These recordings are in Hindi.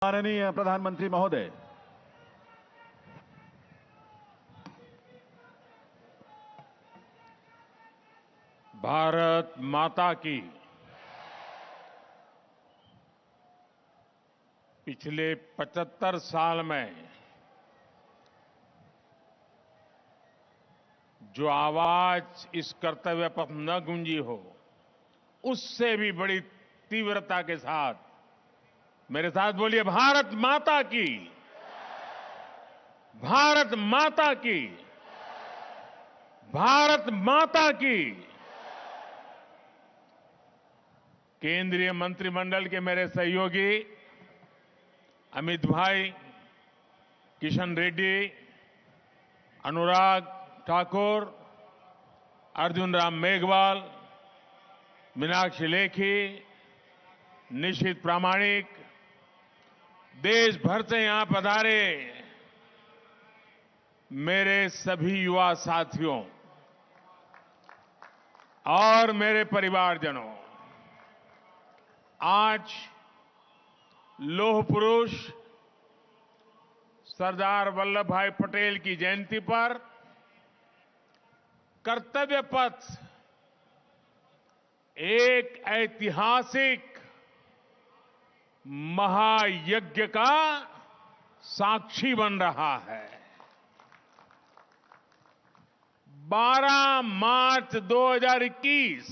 माननीय प्रधानमंत्री महोदय, भारत माता की पिछले 75 साल में जो आवाज इस कर्तव्य पथ न गूंजी हो, उससे भी बड़ी तीव्रता के साथ मेरे साथ बोलिए, भारत माता की, भारत माता की, भारत माता की। केंद्रीय मंत्रिमंडल के मेरे सहयोगी अमित भाई, किशन रेड्डी, अनुराग ठाकुर, अर्जुन राम मेघवाल, मीनाक्षी लेखी, निशित प्रामाणिक, देश भर से यहां पधारे मेरे सभी युवा साथियों और मेरे परिवारजनों, आज लौह पुरुष सरदार वल्लभ भाई पटेल की जयंती पर कर्तव्य पथ एक ऐतिहासिक महायज्ञ का साक्षी बन रहा है। 12 मार्च 2021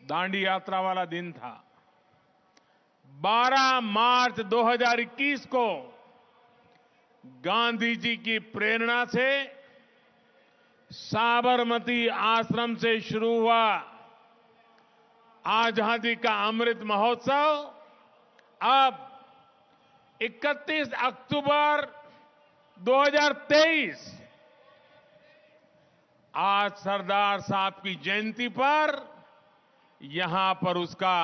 दांडी यात्रा वाला दिन था। 12 मार्च 2021 को गांधी जी की प्रेरणा से साबरमती आश्रम से शुरू हुआ आजादी का अमृत महोत्सव अब 31 अक्टूबर 2023 आज सरदार साहब की जयंती पर यहां पर उसका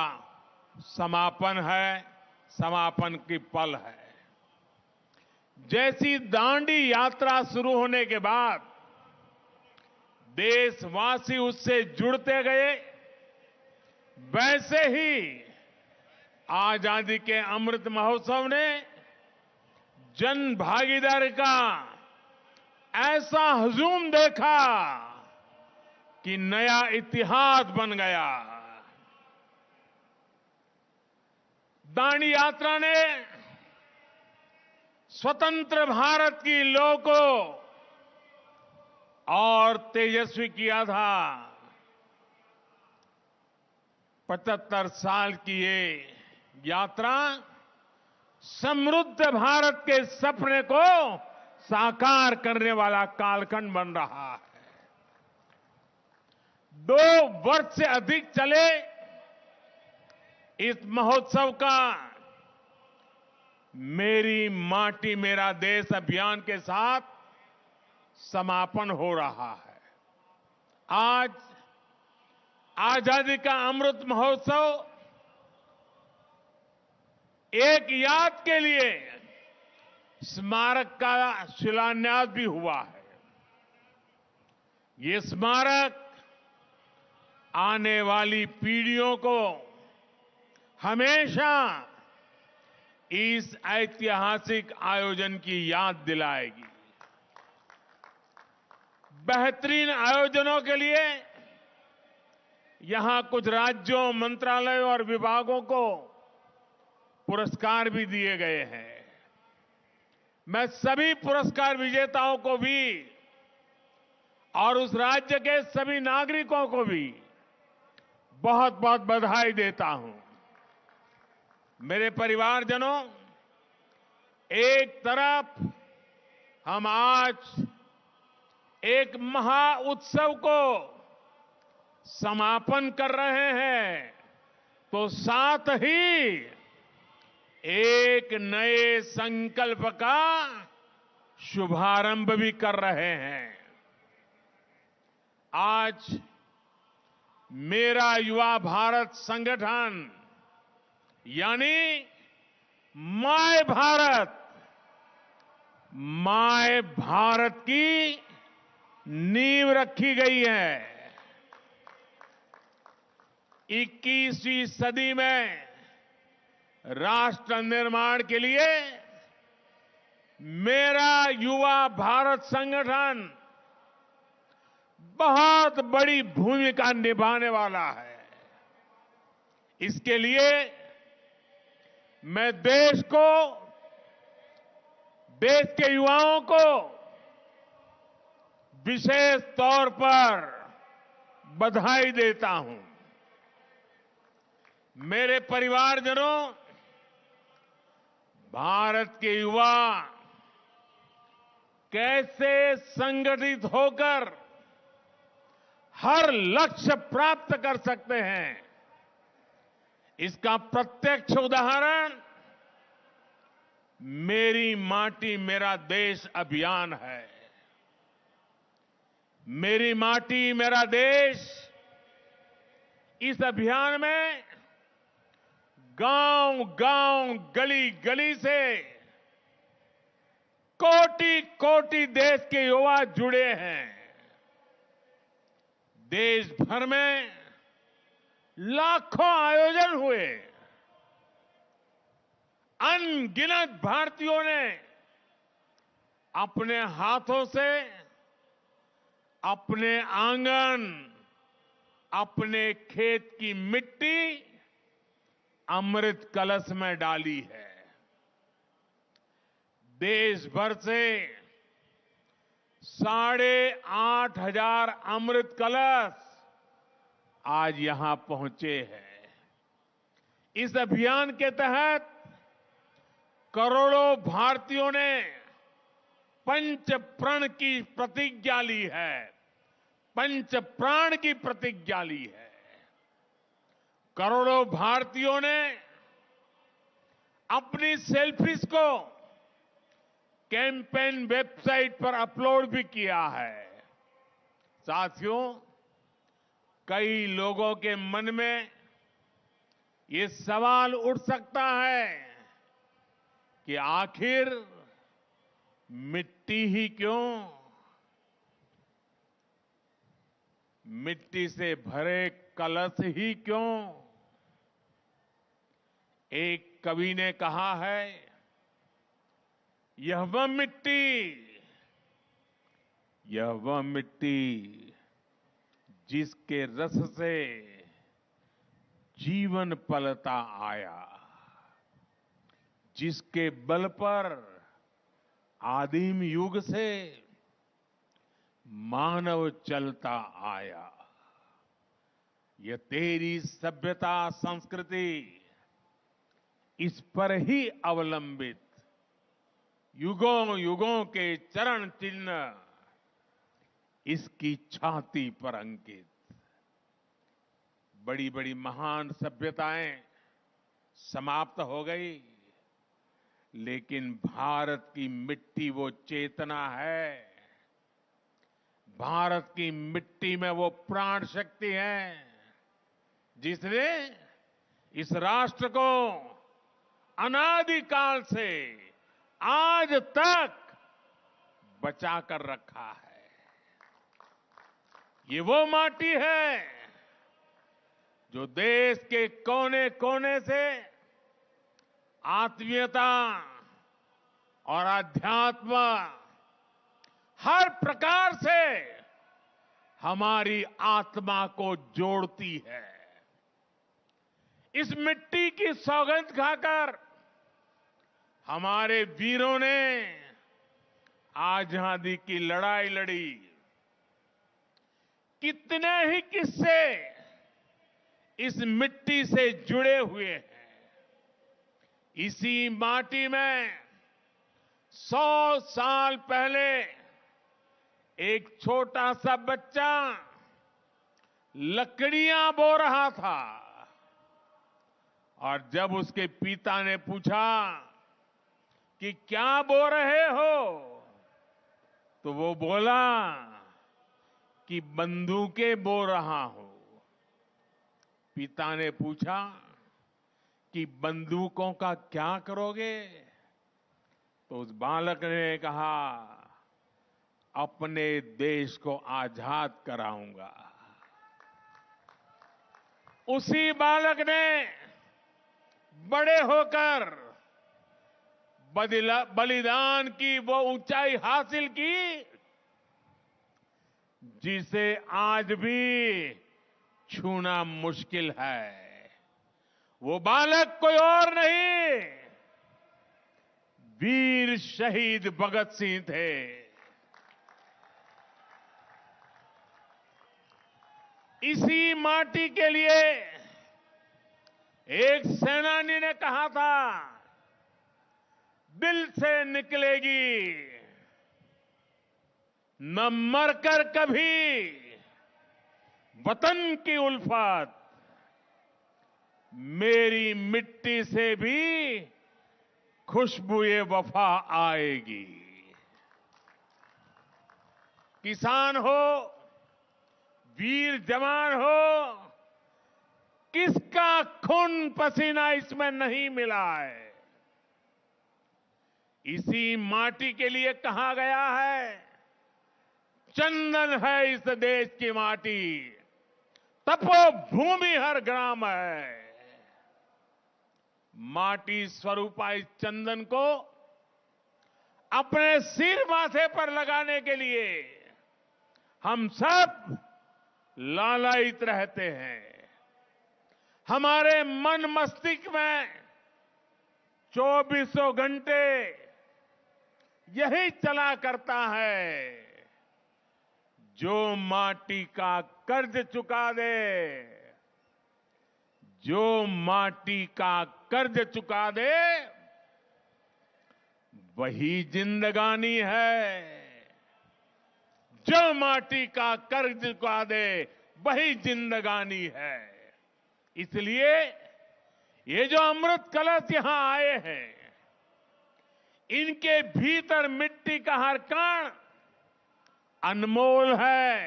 समापन है, समापन की पल है। जैसी दांडी यात्रा शुरू होने के बाद देशवासी उससे जुड़ते गए, वैसे ही आजादी के अमृत महोत्सव ने जन भागीदारी का ऐसा हुजूम देखा कि नया इतिहास बन गया। दांडी यात्रा ने स्वतंत्र भारत की लौ को और तेजस्वी किया था। 75 साल की ये यात्रा समृद्ध भारत के सपने को साकार करने वाला कालखंड बन रहा है। 2 वर्ष से अधिक चले इस महोत्सव का मेरी माटी मेरा देश अभियान के साथ समापन हो रहा है। आज आजादी का अमृत महोत्सव एक याद के लिए स्मारक का शिलान्यास भी हुआ है। ये स्मारक आने वाली पीढ़ियों को हमेशा इस ऐतिहासिक आयोजन की याद दिलाएगी। बेहतरीन आयोजनों के लिए यहां कुछ राज्यों, मंत्रालयों और विभागों को पुरस्कार भी दिए गए हैं। मैं सभी पुरस्कार विजेताओं को भी और उस राज्य के सभी नागरिकों को भी बहुत बहुत बधाई देता हूं। मेरे परिवारजनों, एक तरफ हम आज एक महा उत्सव को समापन कर रहे हैं, तो साथ ही एक नए संकल्प का शुभारंभ भी कर रहे हैं। आज मेरा युवा भारत संगठन यानी माय भारत, माय भारत की नींव रखी गई है। 21वीं सदी में राष्ट्र निर्माण के लिए मेरा युवा भारत संगठन बहुत बड़ी भूमिका निभाने वाला है। इसके लिए मैं देश के युवाओं को विशेष तौर पर बधाई देता हूं। मेरे परिवारजनों, भारत के युवा कैसे संगठित होकर हर लक्ष्य प्राप्त कर सकते हैं, इसका प्रत्यक्ष उदाहरण मेरी माटी मेरा देश अभियान है। मेरी माटी मेरा देश इस अभियान में गांव-गांव, गली-गली से कोटि-कोटि देश के युवा जुड़े हैं। देश भर में लाखों आयोजन हुए। अनगिनत भारतीयों ने अपने हाथों से अपने आंगन, अपने खेत की मिट्टी अमृत कलश में डाली है। देश भर से 8,500 अमृत कलश आज यहां पहुंचे हैं। इस अभियान के तहत करोड़ों भारतीयों ने पंच प्रण की प्रतिज्ञा ली है। पंच प्राण की प्रतिज्ञा ली है। करोड़ों भारतीयों ने अपनी सेल्फीज को कैंपेन वेबसाइट पर अपलोड भी किया है। साथियों, कई लोगों के मन में ये सवाल उठ सकता है कि आखिर मिट्टी ही क्यों? मिट्टी से भरे कलश ही क्यों? एक कवि ने कहा है, यह वह मिट्टी जिसके रस से जीवन पलता आया, जिसके बल पर आदिम युग से मानव चलता आया। यह तेरी सभ्यता संस्कृति इस पर ही अवलंबित युगों युगों के चरण चिन्ह इसकी छाती पर अंकित। बड़ी बड़ी महान सभ्यताएं समाप्त हो गई, लेकिन भारत की मिट्टी वो चेतना है, भारत की मिट्टी में वो प्राण शक्ति है जिसने इस राष्ट्र को अनादिकाल से आज तक बचा कर रखा है। ये वो माटी है जो देश के कोने कोने से आत्मीयता और अध्यात्म हर प्रकार से हमारी आत्मा को जोड़ती है। इस मिट्टी की सौगंध खाकर हमारे वीरों ने आजादी की लड़ाई लड़ी। कितने ही किस्से इस मिट्टी से जुड़े हुए हैं। इसी माटी में 100 साल पहले एक छोटा सा बच्चा लकड़ियां बो रहा था और जब उसके पिता ने पूछा कि क्या बो रहे हो, तो वो बोला कि बंदूकें बो रहा हूं। पिता ने पूछा कि बंदूकों का क्या करोगे, तो उस बालक ने कहा, अपने देश को आजाद कराऊंगा। उसी बालक ने बड़े होकर बलिदान की वो ऊंचाई हासिल की जिसे आज भी छूना मुश्किल है। वो बालक कोई और नहीं, वीर शहीद भगत सिंह थे। इसी माटी के लिए एक सेनानी ने कहा था, दिल से निकलेगी न मरकर कभी वतन की उल्फत, मेरी मिट्टी से भी खुशबुए वफा आएगी। किसान हो, वीर जवान हो, किसका खून पसीना इसमें नहीं मिला है। इसी माटी के लिए कहा गया है, चंदन है इस देश की माटी, तपोभूमि हर ग्राम है। माटी स्वरूपा इस चंदन को अपने सिर माथे पर लगाने के लिए हम सब लालायित रहते हैं। हमारे मन मस्तिष्क में 24 घंटे यही चला करता है, जो माटी का कर्ज चुका दे, जो माटी का कर्ज चुका दे, वही जिंदगानी है। जो माटी का कर्ज चुका दे, वही जिंदगानी है। इसलिए ये जो अमृत कलश यहां आए हैं, इनके भीतर मिट्टी का हर कण अनमोल है।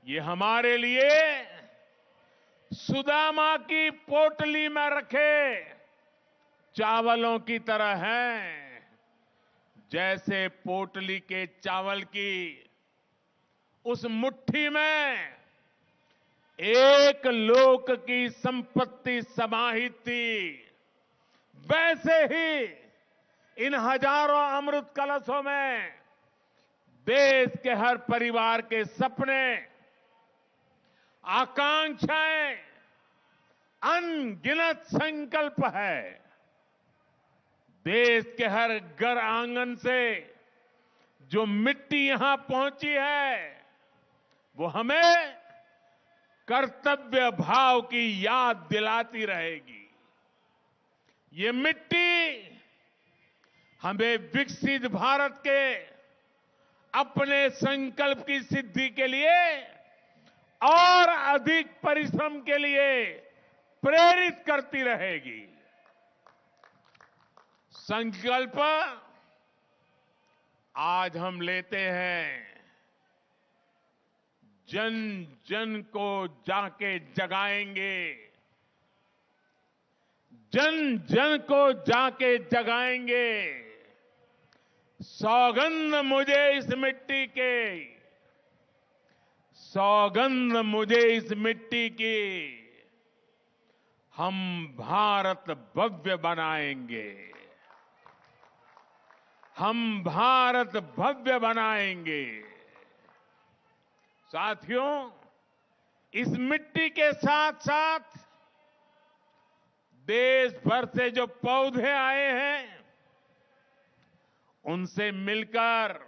ये हमारे लिए सुदामा की पोटली में रखे चावलों की तरह हैं। जैसे पोटली के चावल की उस मुट्ठी में एक लोक की संपत्ति समाहित थी, वैसे ही इन हजारों अमृत कलशों में देश के हर परिवार के सपने, आकांक्षाएं, अनगिनत संकल्प है। देश के हर घर आंगन से जो मिट्टी यहां पहुंची है, वो हमें कर्तव्य भाव की याद दिलाती रहेगी। ये मिट्टी हमें विकसित भारत के अपने संकल्प की सिद्धि के लिए और अधिक परिश्रम के लिए प्रेरित करती रहेगी। संकल्प आज हम लेते हैं, जन जन को जाके जगाएंगे, जन जन को जाके जगाएंगे। सौगंध मुझे इस मिट्टी के, सौगंध मुझे इस मिट्टी की, हम भारत भव्य बनाएंगे, हम भारत भव्य बनाएंगे। साथियों, इस मिट्टी के साथ साथ देश भर से जो पौधे आए हैं, उनसे मिलकर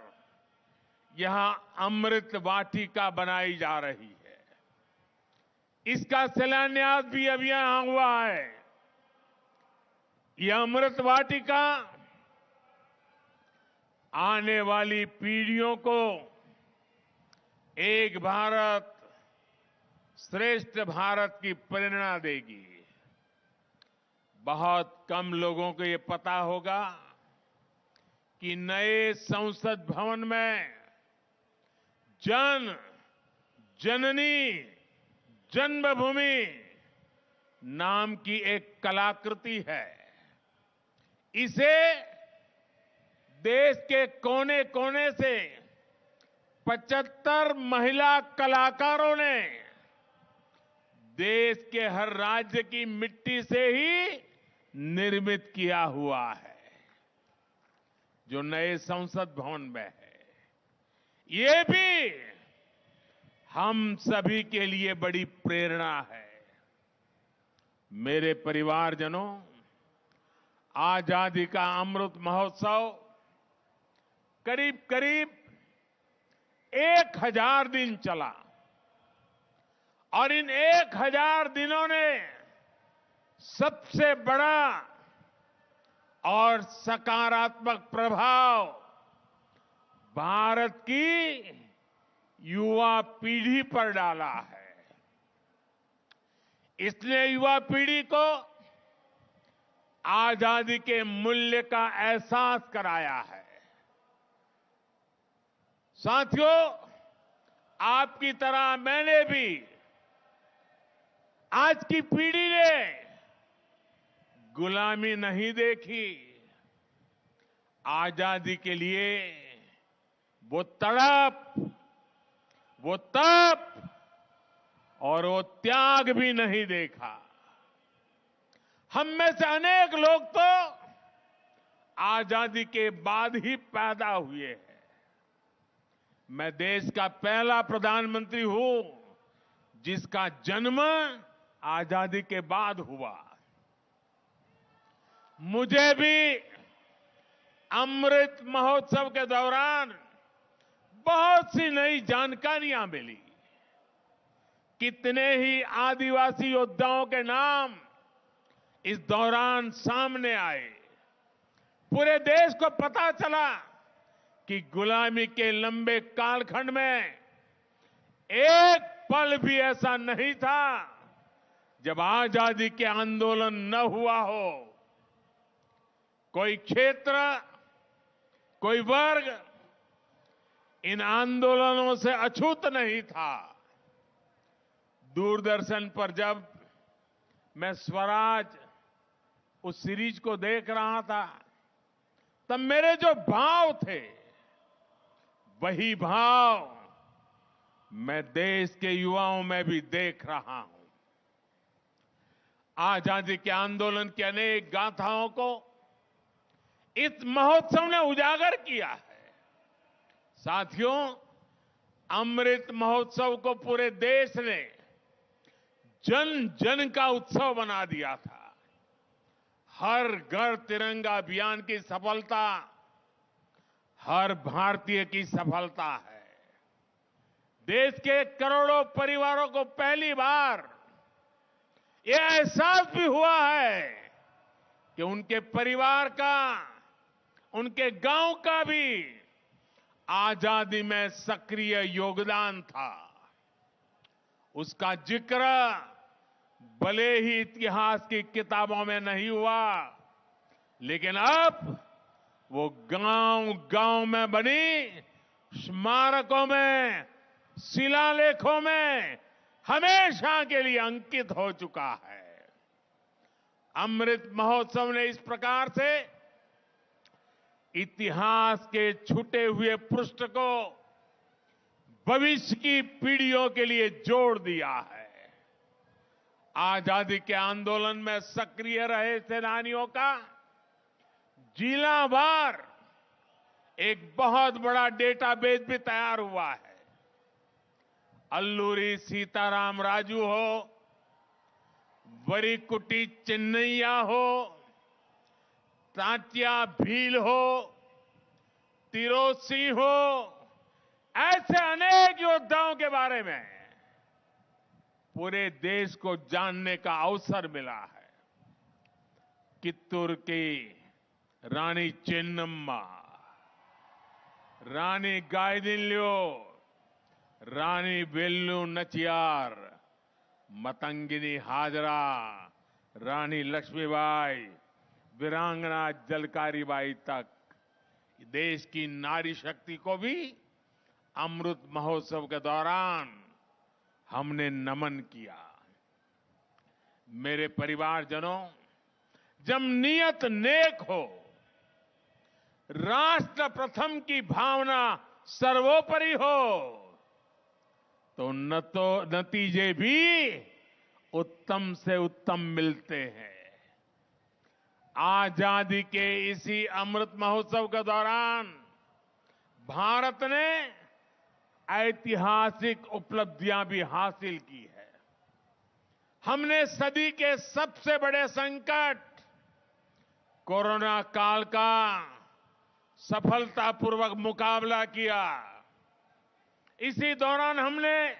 यहां अमृत वाटिका बनाई जा रही है। इसका शिलान्यास भी अभी यहां हुआ है। यह अमृत वाटिका आने वाली पीढ़ियों को एक भारत श्रेष्ठ भारत की प्रेरणा देगी। बहुत कम लोगों को ये पता होगा कि नए संसद भवन में जन जननी जन्मभूमि नाम की एक कलाकृति है। इसे देश के कोने कोने से 75 महिला कलाकारों ने देश के हर राज्य की मिट्टी से ही निर्मित किया हुआ है, जो नए संसद भवन में है। ये भी हम सभी के लिए बड़ी प्रेरणा है। मेरे परिवारजनों, आजादी का अमृत महोत्सव करीब करीब 1000 दिन चला और इन 1000 दिनों ने सबसे बड़ा और सकारात्मक प्रभाव भारत की युवा पीढ़ी पर डाला है। इसने युवा पीढ़ी को आजादी के मूल्य का एहसास कराया है। साथियों, आपकी तरह मैंने भी आज की पीढ़ी ने गुलामी नहीं देखी। आजादी के लिए वो तड़प, वो तप और वो त्याग भी नहीं देखा। हम में से अनेक लोग तो आजादी के बाद ही पैदा हुए हैं। मैं देश का पहला प्रधानमंत्री हूं जिसका जन्म आजादी के बाद हुआ। मुझे भी अमृत महोत्सव के दौरान बहुत सी नई जानकारियां मिली। कितने ही आदिवासी योद्धाओं के नाम इस दौरान सामने आए। पूरे देश को पता चला कि गुलामी के लंबे कालखंड में एक पल भी ऐसा नहीं था जब आजादी के आंदोलन न हुआ हो। कोई क्षेत्र, कोई वर्ग इन आंदोलनों से अछूत नहीं था। दूरदर्शन पर जब मैं स्वराज उस सीरीज को देख रहा था, तब मेरे जो भाव थे वही भाव मैं देश के युवाओं में भी देख रहा हूं। आजादी के आंदोलन की अनेक गाथाओं को इस महोत्सव ने उजागर किया है। साथियों, अमृत महोत्सव को पूरे देश ने जन जन का उत्सव बना दिया था। हर घर तिरंगा अभियान की सफलता हर भारतीय की सफलता है। देश के करोड़ों परिवारों को पहली बार यह एहसास भी हुआ है कि उनके परिवार का, उनके गांव का भी आजादी में सक्रिय योगदान था। उसका जिक्र भले ही इतिहास की किताबों में नहीं हुआ, लेकिन अब वो गांव गांव में बनी स्मारकों में, शिलालेखों में हमेशा के लिए अंकित हो चुका है। अमृत महोत्सव ने इस प्रकार से इतिहास के छूटे हुए पृष्ठ को भविष्य की पीढ़ियों के लिए जोड़ दिया है। आजादी के आंदोलन में सक्रिय रहे सेनानियों का जिलावार एक बहुत बड़ा डेटाबेस भी तैयार हुआ है। अल्लूरी सीताराम राजू हो, वरीकुटी चिन्नैया हो, तांतिया भील हो, तिरोत सिंह हो, ऐसे अनेक योद्धाओं के बारे में पूरे देश को जानने का अवसर मिला है। कित्तूर की रानी चेन्नम्मा, रानी गाइदिन्ल्यो, रानी वेल्लू नचियार, मतंगिनी हाजरा, रानी लक्ष्मीबाई, वीरांगना जलकारी बाई तक देश की नारी शक्ति को भी अमृत महोत्सव के दौरान हमने नमन किया। मेरे परिवारजनों, जब नियत नेक हो, राष्ट्र प्रथम की भावना सर्वोपरि हो, तो नतीजे भी उत्तम से उत्तम मिलते हैं। आजादी के इसी अमृत महोत्सव के दौरान भारत ने ऐतिहासिक उपलब्धियां भी हासिल की है। हमने सदी के सबसे बड़े संकट कोरोना काल का सफलतापूर्वक मुकाबला किया। इसी दौरान हमने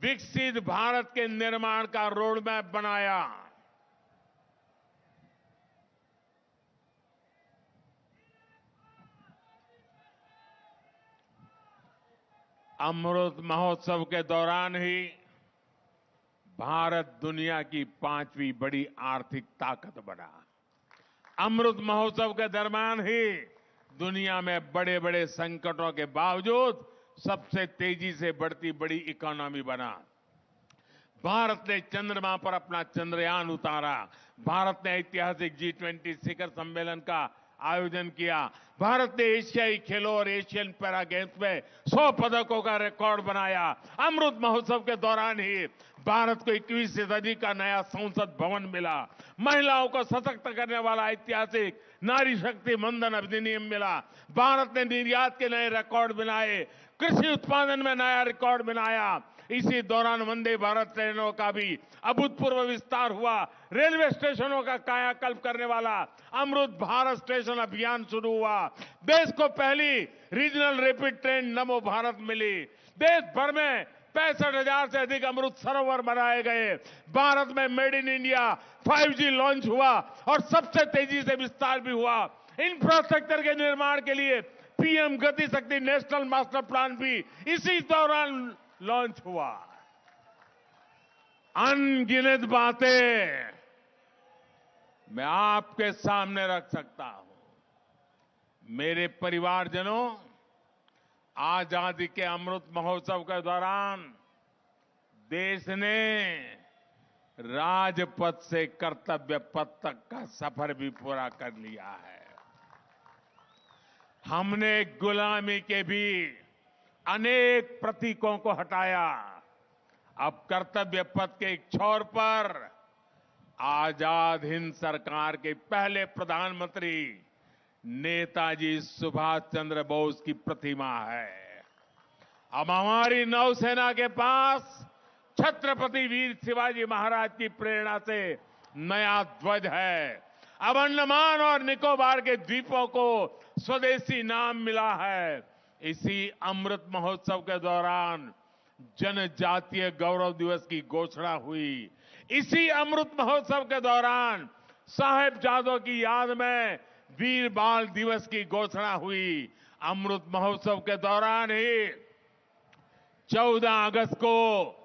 विकसित भारत के निर्माण का रोडमैप बनाया। अमृत महोत्सव के दौरान ही भारत दुनिया की 5वीं बड़ी आर्थिक ताकत बना। अमृत महोत्सव के दरमियान ही दुनिया में बड़े बड़े संकटों के बावजूद सबसे तेजी से बढ़ती बड़ी इकोनॉमी बना। भारत ने चंद्रमा पर अपना चंद्रयान उतारा। भारत ने ऐतिहासिक G20 शिखर सम्मेलन का आयोजन किया। भारत ने एशियाई खेलों और एशियन पैरा गेम्स में 100 पदकों का रिकॉर्ड बनाया। अमृत महोत्सव के दौरान ही भारत को 21वीं सदी का नया संसद भवन मिला। महिलाओं को सशक्त करने वाला ऐतिहासिक नारी शक्ति मंदन अधिनियम मिला। भारत ने निर्यात के नए रिकॉर्ड बनाए। कृषि उत्पादन में नया रिकॉर्ड बनाया। इसी दौरान वंदे भारत ट्रेनों का भी अभूतपूर्व विस्तार हुआ। रेलवे स्टेशनों का कायाकल्प करने वाला अमृत भारत स्टेशन अभियान शुरू हुआ। देश को पहली रीजनल रैपिड ट्रेन नमो भारत मिली। देश भर में 65,000 से अधिक अमृत सरोवर बनाए गए। भारत में made in India 5G launch हुआ और सबसे तेजी से विस्तार भी हुआ। इंफ्रास्ट्रक्चर के निर्माण के लिए पीएम गति शक्ति नेशनल मास्टर प्लान भी इसी दौरान लॉन्च हुआ। अनगिनत बातें मैं आपके सामने रख सकता हूं। मेरे परिवारजनों, आजादी के अमृत महोत्सव के दौरान देश ने राजपथ से कर्तव्य पथ तक का सफर भी पूरा कर लिया है। हमने गुलामी के भी अनेक प्रतीकों को हटाया। अब कर्तव्य पथ के एक छोर पर आजाद हिंद सरकार के पहले प्रधानमंत्री नेताजी सुभाष चंद्र बोस की प्रतिमा है। अब हमारी नौसेना के पास छत्रपति वीर शिवाजी महाराज की प्रेरणा से नया ध्वज है। अब अंडमान और निकोबार के द्वीपों को स्वदेशी नाम मिला है। इसी अमृत महोत्सव के दौरान जनजातीय गौरव दिवस की घोषणा हुई। इसी अमृत महोत्सव के दौरान साहिबजादों की याद में वीर बाल दिवस की घोषणा हुई। अमृत महोत्सव के दौरान ही 14 अगस्त को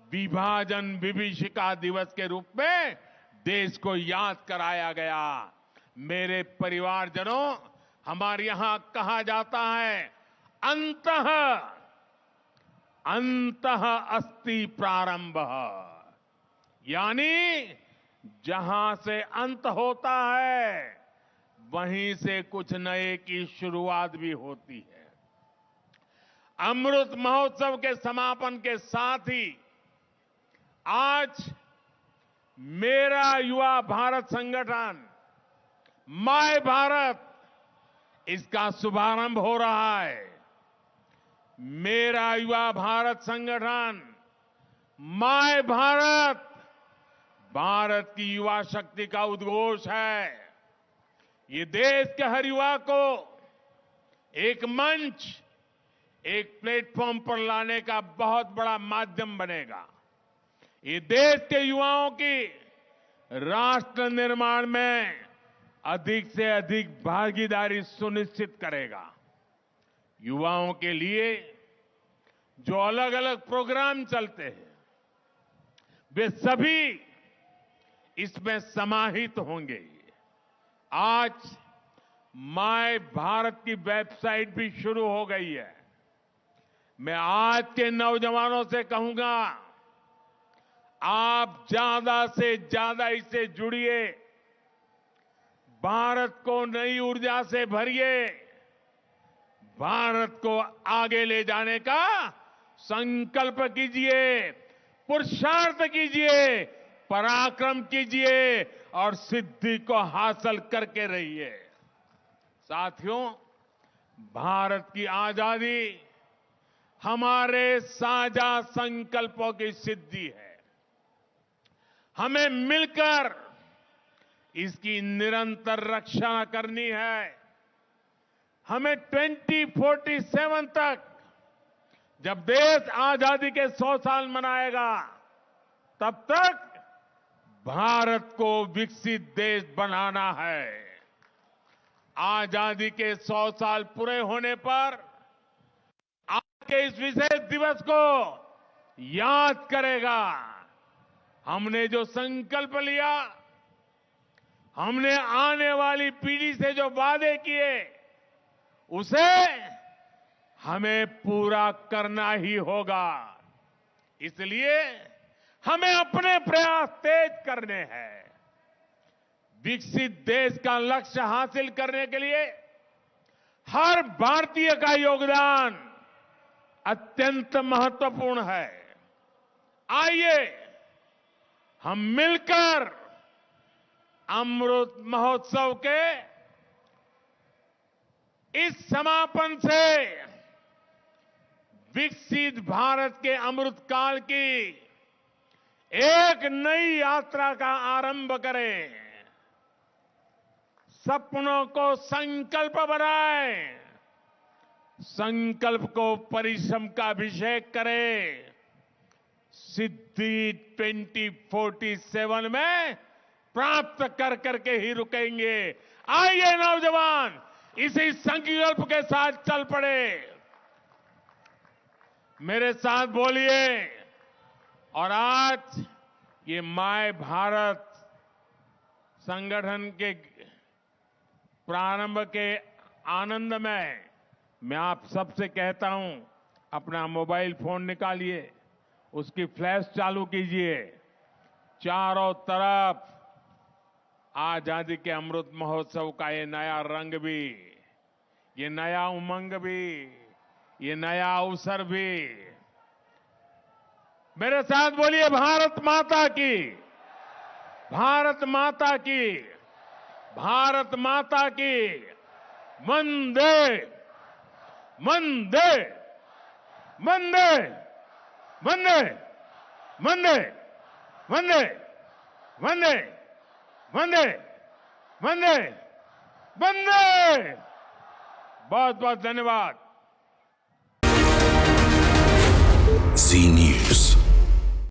विभाजन विभीषिका दिवस के रूप में देश को याद कराया गया। मेरे परिवारजनों, हमारे यहां कहा जाता है, अंतः अस्ति प्रारंभः, यानी जहां से अंत होता है वहीं से कुछ नए की शुरुआत भी होती है। अमृत महोत्सव के समापन के साथ ही आज मेरा युवा भारत संगठन माय भारत, इसका शुभारंभ हो रहा है। मेरा युवा भारत संगठन माय भारत भारत की युवा शक्ति का उद्घोष है। ये देश के हर युवा को एक मंच, एक प्लेटफॉर्म पर लाने का बहुत बड़ा माध्यम बनेगा। ये देश के युवाओं की राष्ट्र निर्माण में अधिक से अधिक भागीदारी सुनिश्चित करेगा। युवाओं के लिए जो अलग अलग प्रोग्राम चलते हैं वे सभी इसमें समाहित होंगे। आज माय भारत की वेबसाइट भी शुरू हो गई है। मैं आज के नौजवानों से कहूंगा, आप ज्यादा से ज्यादा इससे जुड़िए, भारत को नई ऊर्जा से भरिए, भारत को आगे ले जाने का संकल्प कीजिए। पुरुषार्थ कीजिए, पराक्रम कीजिए और सिद्धि को हासिल करके रहिए। साथियों, भारत की आजादी हमारे साझा संकल्पों की सिद्धि है। हमें मिलकर इसकी निरंतर रक्षा करनी है। हमें 2047 तक, जब देश आजादी के 100 साल मनाएगा, तब तक भारत को विकसित देश बनाना है। आजादी के 100 साल पूरे होने पर आज के इस विशेष दिवस को याद करेगा। हमने जो संकल्प लिया, हमने आने वाली पीढ़ी से जो वादे किए, उसे हमें पूरा करना ही होगा। इसलिए हमें अपने प्रयास तेज करने हैं। विकसित देश का लक्ष्य हासिल करने के लिए हर भारतीय का योगदान अत्यंत महत्वपूर्ण है। आइए हम मिलकर अमृत महोत्सव के इस समापन से विकसित भारत के अमृत काल की एक नई यात्रा का आरंभ करें। सपनों को संकल्प बनाएं, संकल्प को परिश्रम का अभिषेक करें। सिद्धि 2047 में प्राप्त कर करके ही रुकेंगे। आइए नौजवान, इसी संकल्प के साथ चल पड़े। मेरे साथ बोलिए। और आज ये माय भारत संगठन के प्रारंभ के आनंद में मैं आप सबसे कहता हूं, अपना मोबाइल फोन निकालिए, उसकी फ्लैश चालू कीजिए। चारों तरफ आजादी के अमृत महोत्सव का ये नया रंग भी, ये नया उमंग भी, ये नया अवसर भी। मेरे साथ बोलिए, भारत माता की, भारत माता की, भारत माता की। वंदे वंदे वंदे वंदे वंदे वंदे वंदे वंदे वंदे वंदे। बहुत बहुत धन्यवाद। जी